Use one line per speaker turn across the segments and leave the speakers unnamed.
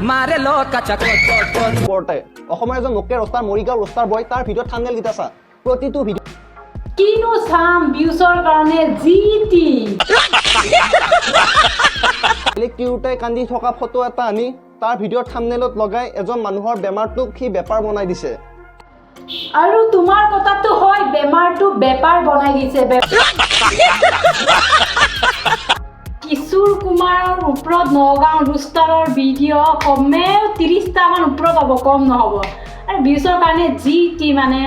মারে লো কাচা
ওপৰতে অসমৰ এজন লোকে ৰস্তাৰ মৰিগাঁও ৰস্তাৰ বয় তাৰ ভিডিঅ'ত থাম্বনেইল কেইটা চা প্ৰতিটো ভিডিঅ'
কিনো চাম ভিউজৰ কাৰণে জিটি
কিউটাই কান্দি থকা ফটো এটা আনি তাৰ ভিডিঅ'ৰ থাম্বনেইলত লগাই এজন মানুহৰ বেমাৰটোক সি বেপাৰ বনাই দিছে
আৰু তোমাৰ কথাটো হয় বেমাৰটো বেপাৰ বনাই দিছে কিশোৰ কুমাৰৰ ওপৰত নগাঁও ৰোষ্টাৰৰ ভিডিঅ' কমেও 30টা মান ওপৰত হ'ব কম নহ'ব আৰু ভিউজৰ কাৰণে জিটি মানে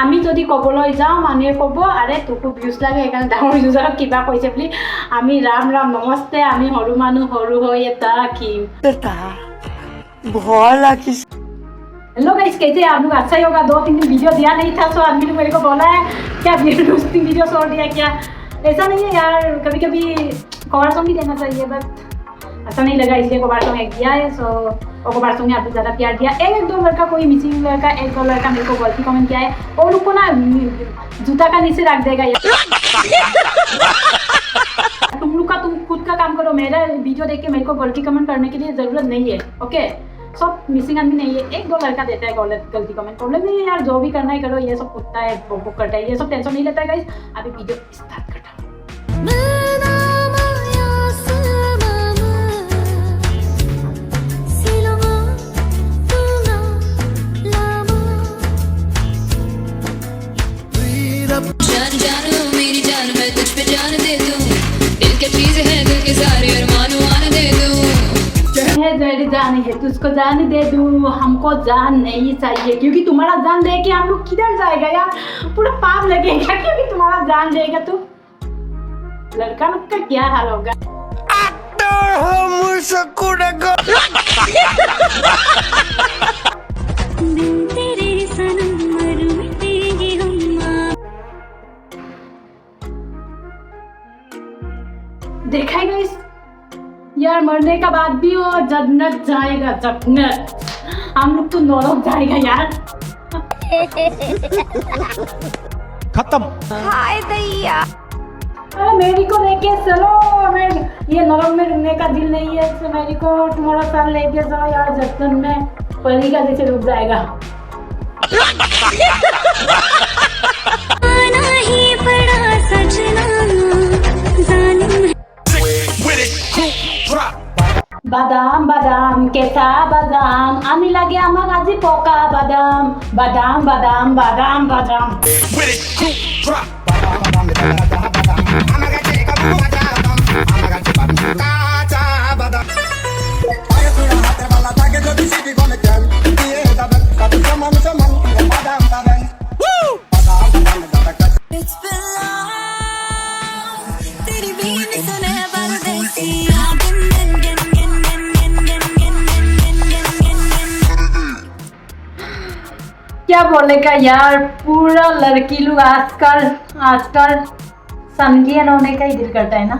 আমি যদি ক'বলৈ যাওঁ মানুহে ক'ব আৰে তোকো ভিউজ লাগে সেইকাৰণে ডাঙৰ ইউজাৰক কিবা কৈছে বুলি আমি ৰাম ৰাম নমস্তে আমি সৰু মানুহ সৰু হৈ এটা কিম
ভয় লাগিছে
हेलो गाइस कैसे आप लोग अच्छा ही होगा 2-3 दिन वीडियो दिया नहीं था तो आदमी ने मेरे को बोला है क्या वीडियो छोड़ दिया क्या ऐसा नहीं है यार कभी कभी कवर सॉन्ग भी देना चाहिए बट अच्छा नहीं लगा इसलिए कवर सॉन्ग एक दिया है सो और कवर सॉन्ग ने आपको ज़्यादा प्यार दिया एक दो लड़का कोई मिसिंग लड़का एक दो लड़का मेरे को गलती कमेंट किया है और उनको ना जूता का नीचे रख देगा यार तुम लोग का तुम खुद का काम करो मेरा वीडियो देख के मेरे को गलती कमेंट करने के लिए ज़रूरत नहीं है ओके सब मिसिंग आदमी नहीं है एक दो लड़का देता है गलती कमेंट प्रॉब्लम नहीं है यार जो भी करना है करो ये सब कुत्ता है बुक करता है ये सब टेंशन नहीं लेता है गाइस अभी वीडियो स्टार्ट करता हूं
जान जानो मेरी जान मैं तुझ पे जान दे दूं दिल की चीज है दिल के सारे अरमान मान दे दूं
मेरी जान है तुझको जान दे दूं हमको जान नहीं चाहिए क्योंकि तुम्हारा जान दे के हम लोग किधर जाएगा यार पूरा पाप लगेगा क्योंकि तुम्हारा जान देगा तो लड़का लोग का क्या हाल होगा देखा है गाइस यार मरने का बाद भी वो जन्नत जाएगा जन्नत हम लोग तो नरक जाएगा यार
खत्म
हाय दैया
अरे मेरी को लेके चलो मैं ये नरक में रुकने का दिल नहीं है तो मेरी को तुम्हारा साथ लेके जाओ यार जन्नत में परी का जैसे रुक जाएगा
ही बड़ा सजना
बादाम बादाम कैसा बादाम आमी लगे आमाक আজি পকা বাদাম বাদাম বাদাম বাদাম বাদাম क्या बोलेगा यार पूरा लड़की लोग आजकल संज्ञान होने का ही दिल करता है ना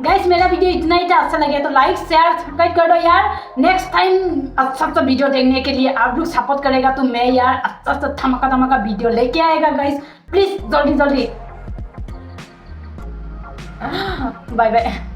गाइस मेरा वीडियो इतना ही था अच्छा लगे तो लाइक शेयर सब्सक्राइब कर दो यार नेक्स्ट टाइम अच्छा सा वीडियो देखने के लिए आप लोग सपोर्ट करेगा तो मैं यार अच्छा सा धमाका वीडियो लेके आएगा गाइस प्लीज जल्दी बाय बाय